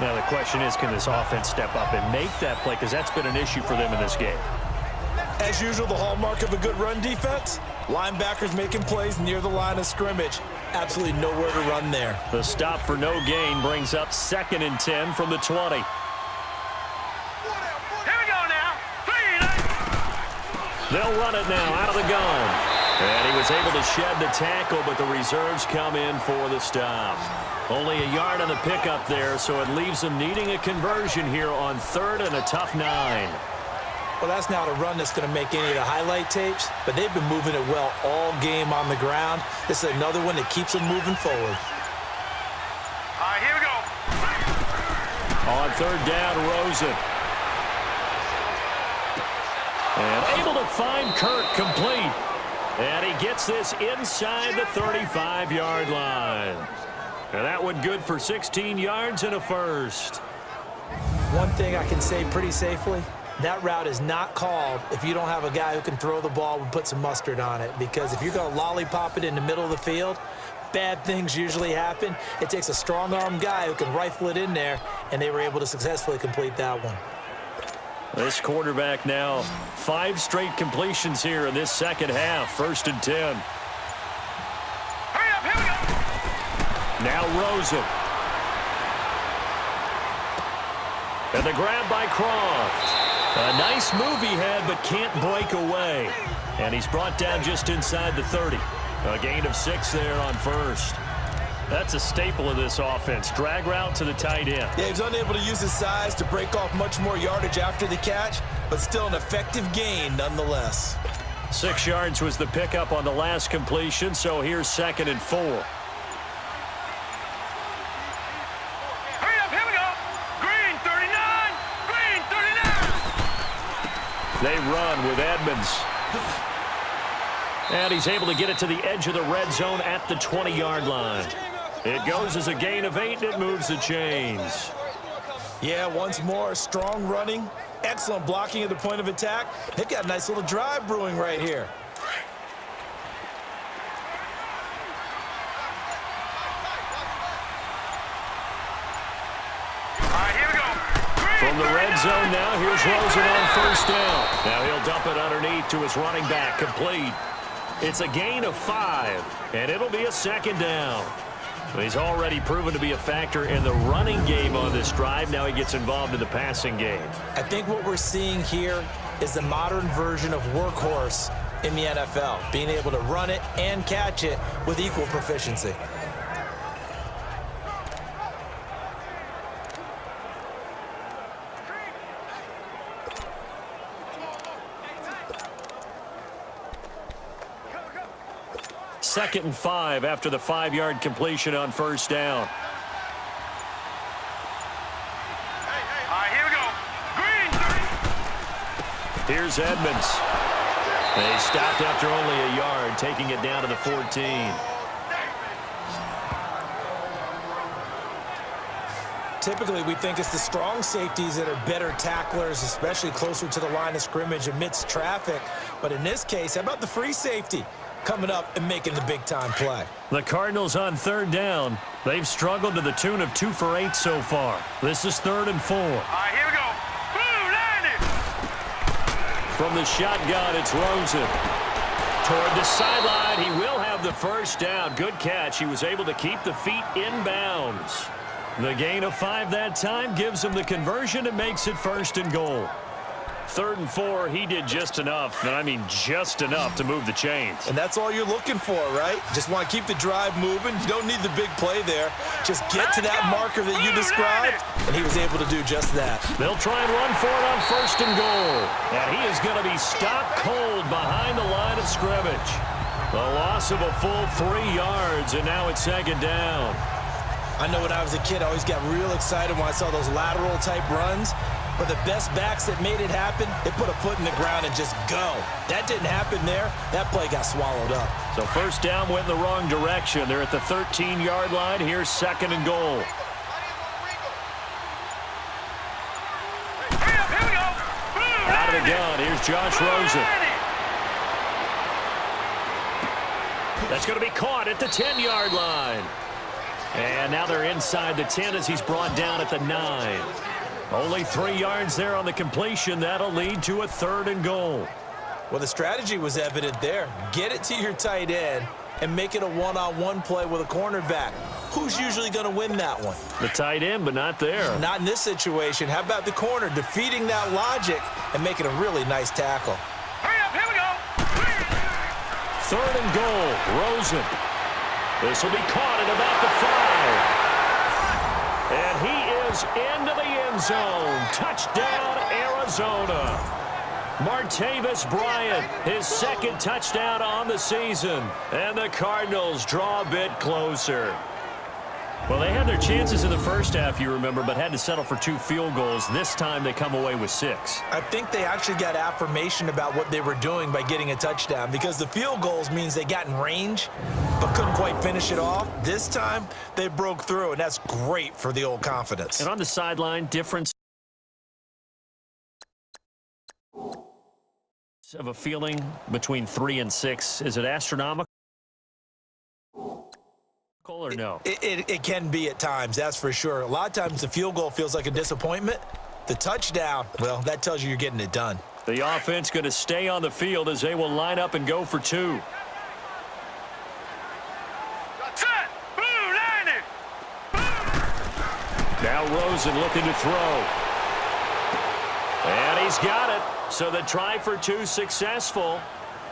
Now the question is, can this offense step up and make that play? Because that's been an issue for them in this game. As usual, the hallmark of a good run defense, linebackers making plays near the line of scrimmage. Absolutely nowhere to run there. The stop for no gain brings up 2nd and 10 from the 20. Here we go now. They'll run it now out of the gun. And he was able to shed the tackle, but the reserves come in for the stop. Only a yard on the pickup there, so it leaves them needing a conversion here on 3rd and a tough 9. Well, that's not a run that's going to make any of the highlight tapes, but they've been moving it well all game on the ground. This is another one that keeps them moving forward. All right, here we go. On 3rd down, Rosen. And able to find Kirk complete. And he gets this inside the 35-yard line. And that one good for 16 yards and a first. One thing I can say pretty safely, that route is not called if you don't have a guy who can throw the ball and put some mustard on it. Because if you're going to lollipop it in the middle of the field, bad things usually happen. It takes a strong-arm guy who can rifle it in there, and they were able to successfully complete that one. This quarterback now 5 straight completions here in this second half. 1st and 10. Hurry up, here we go. Now Rosen. And the grab by Croft. A nice move he had, but can't break away. And he's brought down just inside the 30. A gain of 6 there on 1st. That's a staple of this offense. Drag route to the tight end. Yeah, he's unable to use his size to break off much more yardage after the catch, but still an effective gain nonetheless. 6 yards was the pickup on the last completion, so here's 2nd and 4. Hurry up, here we go. Green 39. Green 39. They run with Edmonds. And he's able to get it to the edge of the red zone at the 20-yard line. It goes as a gain of 8, and it moves the chains. Yeah, once more, strong running, excellent blocking at the point of attack. They've got a nice little drive brewing right here. All right, here we go. From the red zone now, here's Rosen on 1st down. Now he'll dump it underneath to his running back, complete. It's a gain of 5, and it'll be a 2nd down. He's already proven to be a factor in the running game on this drive. Now he gets involved in the passing game. I think what we're seeing here is the modern version of workhorse in the NFL, being able to run it and catch it with equal proficiency. Second and 5 after the 5-yard completion on 1st down. All right, here we go. Green 30. Here's Edmonds. They stopped after only a yard, taking it down to the 14. Typically, we think it's the strong safeties that are better tacklers, especially closer to the line of scrimmage amidst traffic. But in this case, how about the free safety coming up and making the big-time play? The Cardinals on 3rd down. They've struggled to the tune of 2 for 8 so far. This is 3rd and 4. All right, here we go. Blue, landed. From the shotgun, it's Rosen. Toward the sideline, he will have the 1st down. Good catch. He was able to keep the feet in bounds. The gain of 5 that time gives him the conversion and makes it 1st and goal. 3rd and 4, he did just enough, and I mean just enough to move the chains. And that's all you're looking for, right? Just want to keep the drive moving. You don't need the big play there. Just get to that marker that you described, and he was able to do just that. They'll try and run for it on 1st and goal. And he is going to be stopped cold behind the line of scrimmage. The loss of a full 3 yards, and now it's 2nd down. I know when I was a kid, I always got real excited when I saw those lateral-type runs. But the best backs that made it happen, they put a foot in the ground and just go. That didn't happen there. That play got swallowed up. So 1st down went in the wrong direction. They're at the 13-yard line. Here's 2nd and goal. Here we go. Out of the gun, here's Josh Rosen. That's going to be caught at the 10-yard line. And now they're inside the 10 as he's brought down at the 9. Only 3 yards there on the completion. That'll lead to a 3rd and goal. Well, the strategy was evident there. Get it to your tight end and make it a one-on-one play with a cornerback. Who's usually going to win that one? The tight end, but not there. Not in this situation. How about the corner defeating that logic and making a really nice tackle? Hurry up, here we go. 3rd and goal, Rosen. This will be caught at about the 5. And he is into the end zone. Touchdown, Arizona. Martavis Bryant, his 2nd touchdown on the season. And the Cardinals draw a bit closer. Well, they had their chances in the first half, you remember, but had to settle for 2 field goals. This time they come away with 6. I think they actually got affirmation about what they were doing by getting a touchdown, because the field goals means they got in range but couldn't quite finish it off. This time they broke through, and that's great for the old confidence. And on the sideline, difference of a feeling between 3 and 6. Is it astronomical or no? It can be at times, that's for sure. A lot of times the field goal feels like a disappointment. The touchdown, well, that tells you you're getting it done. The offense going to stay on the field as they will line up and go for 2. Set. Blue landing. Now Rosen looking to throw. And he's got it. So the try for 2 successful.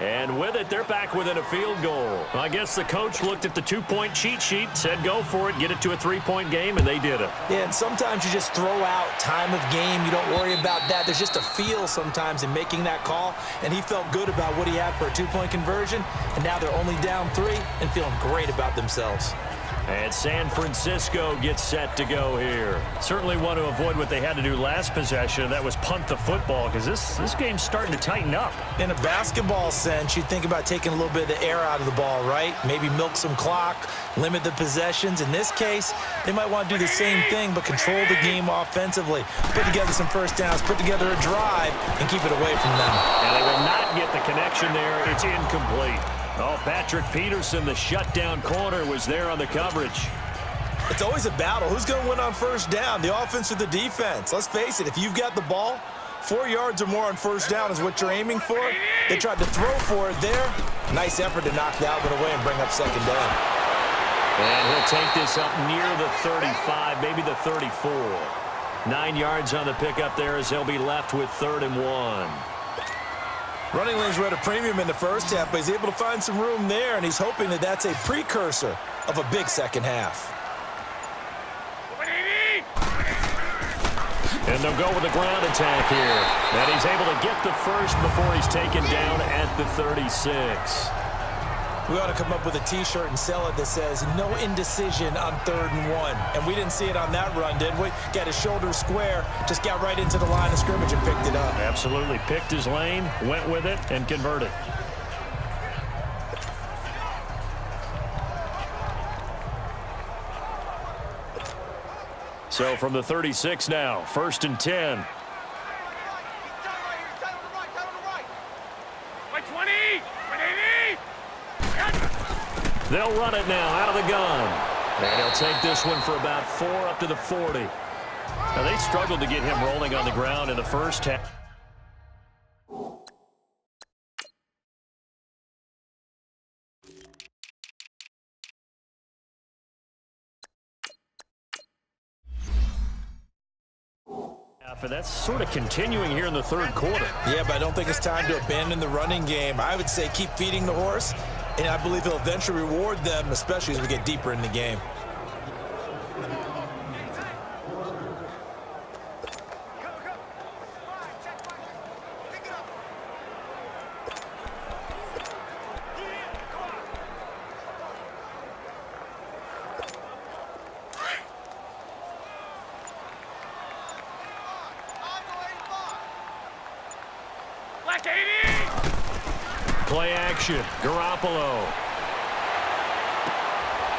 And with it, they're back within a field goal. I guess the coach looked at the 2-point cheat sheet, said go for it, get it to a 3-point game, and they did it. Yeah, and sometimes you just throw out time of game. You don't worry about that. There's just a feel sometimes in making that call, and he felt good about what he had for a 2-point conversion, and now they're only down 3 and feeling great about themselves. And San Francisco gets set to go here. Certainly want to avoid what they had to do last possession. That was punt the football, because this game's starting to tighten up. In a basketball sense, you think about taking a little bit of the air out of the ball, right? Maybe milk some clock, limit the possessions. In this case, they might want to do the same thing, but control the game offensively. Put together some first downs, put together a drive, and keep it away from them. And they will not get the connection there. It's incomplete. Oh, Patrick Peterson, the shutdown corner, was there on the coverage. It's always a battle. Who's going to win on first down, the offense or the defense? Let's face it, if you've got the ball, 4 yards or more on first down is what you're aiming for. They tried to throw for it there. Nice effort to knock that one away and bring up 2nd down. And he'll take this up near the 35, maybe the 34. 9 yards on the pickup there as they'll be left with 3rd and 1. Running lanes were at a premium in the first half, but he's able to find some room there, and he's hoping that that's a precursor of a big second half. And they'll go with a ground attack here. And he's able to get the first before he's taken down at the 36. We ought to come up with a T-shirt and sell it that says, no indecision on 3rd and 1. And we didn't see it on that run, did we? Got his shoulder square, just got right into the line of scrimmage and picked it up. Absolutely. Picked his lane, went with it, and converted. So from the 36 now, 1st and 10. They'll run it now out of the gun. And he'll take this one for about 4 up to the 40. Now, they struggled to get him rolling on the ground in the first half. And that's sort of continuing here in the 3rd quarter. Yeah, but I don't think it's time to abandon the running game. I would say keep feeding the horse, and I believe he'll eventually reward them, especially as we get deeper in the game. Play action, Garoppolo.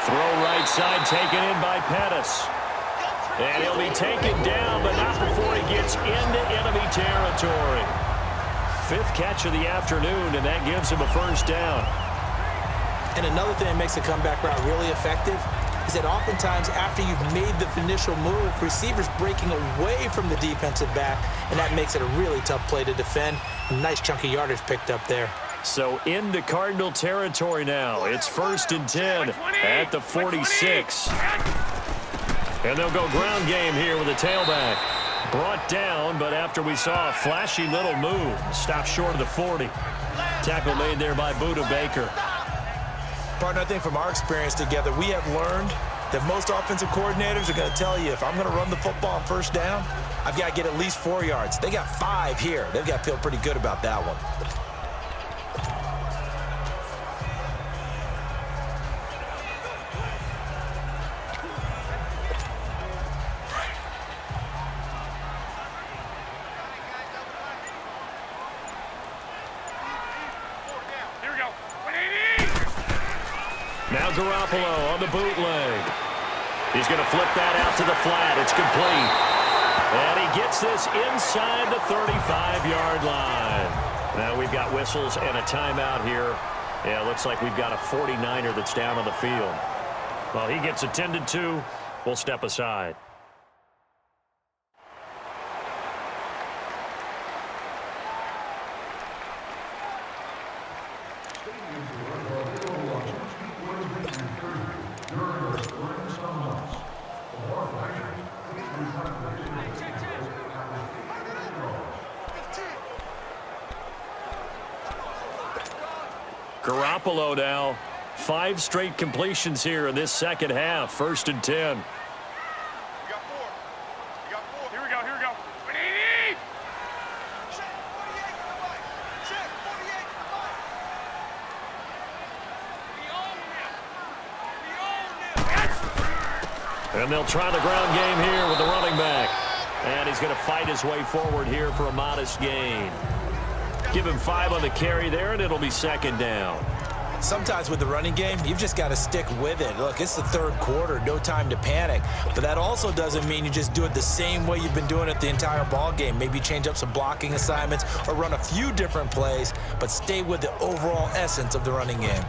Throw right side, taken in by Pettis. And he'll be taken down, but not before he gets into enemy territory. 5th catch of the afternoon, and that gives him a first down. And another thing that makes the comeback route really effective, is that oftentimes after you've made the initial move, receivers breaking away from the defensive back, and that makes it a really tough play to defend. A nice chunk of yardage picked up there. So into Cardinal territory now. It's 1st and 10 at the 46. And they'll go ground game here with a tailback. Brought down, but after we saw a flashy little move, stopped short of the 40. Tackle made there by Budda Baker. Partner, I think from our experience together, we have learned that most offensive coordinators are going to tell you, if I'm going to run the football on 1st down, I've got to get at least 4 yards. They got 5 here. They've got to feel pretty good about that one. Now Garoppolo on the bootleg. He's going to flip that out to the flat. It's complete. And he gets this inside the 35-yard line. Now we've got whistles and a timeout here. Yeah, it looks like we've got a 49er that's down on the field. Well, he gets attended to. We'll step aside. Garoppolo now, 5 straight completions here in this second half. 1st and 10. You got 4. You got 4. Here we go. Here we go. 180. Check 48 to the right. Check 48 to the right. And they'll try the ground game here with the running back. And he's going to fight his way forward here for a modest gain. Give him 5 on the carry there, and it'll be 2nd down. Sometimes with the running game, you've just got to stick with it. Look, it's the 3rd quarter, no time to panic. But that also doesn't mean you just do it the same way you've been doing it the entire ball game. Maybe change up some blocking assignments or run a few different plays, but stay with the overall essence of the running game.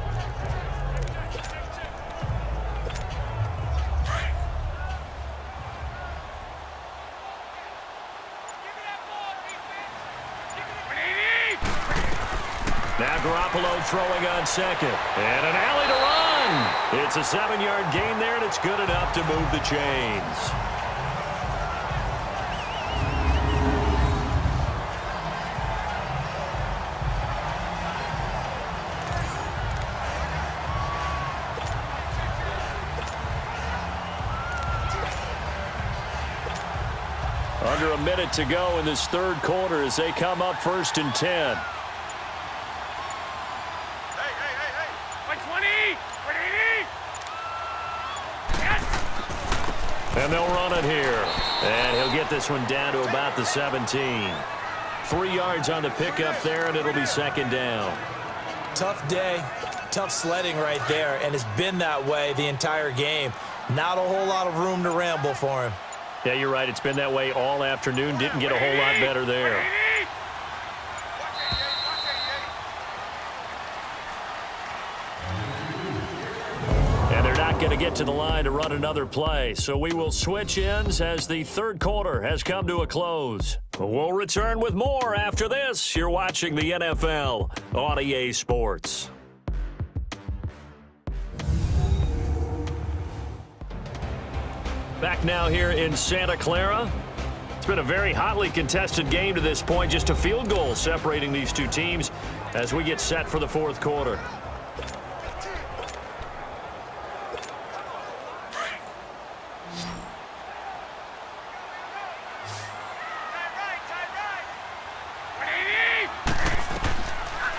Now Garoppolo throwing on 2nd. And an alley to run. It's a 7-yard gain there, and it's good enough to move the chains. Under a minute to go in this 3rd quarter as they come up 1st and 10. And they'll run it here. And he'll get this one down to about the 17. 3 yards on the pickup there, and it'll be 2nd down. Tough day, tough sledding right there, and it's been that way the entire game. Not a whole lot of room to ramble for him. Yeah, you're right. It's been that way all afternoon. Didn't get a whole lot better there. Going to get to the line to run another play, so we will switch ends as the 3rd quarter has come to a close. We'll return with more after this. You're watching the NFL on EA Sports. Back now here in Santa Clara. It's been a very hotly contested game to this point, just a field goal separating these two teams as we get set for the 4th quarter.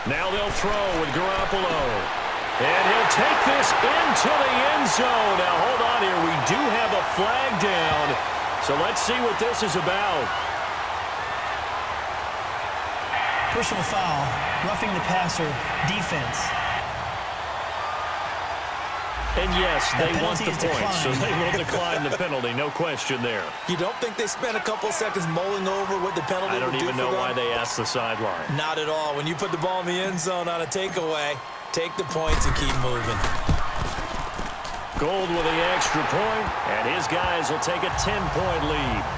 Now they'll throw with Garoppolo. And he'll take this into the end zone. Now, hold on here. We do have a flag down. So let's see what this is about. Personal foul, roughing the passer, defense. And yes, they want the point, so they will decline the penalty. No question there. You don't think they spent a couple seconds mulling over what the penalty I don't would do even for know them? why they asked the sideline. Not at all. When you put the ball in the end zone on a takeaway, take the points and keep moving. Gold with the extra point, and his guys will take a 10-point lead.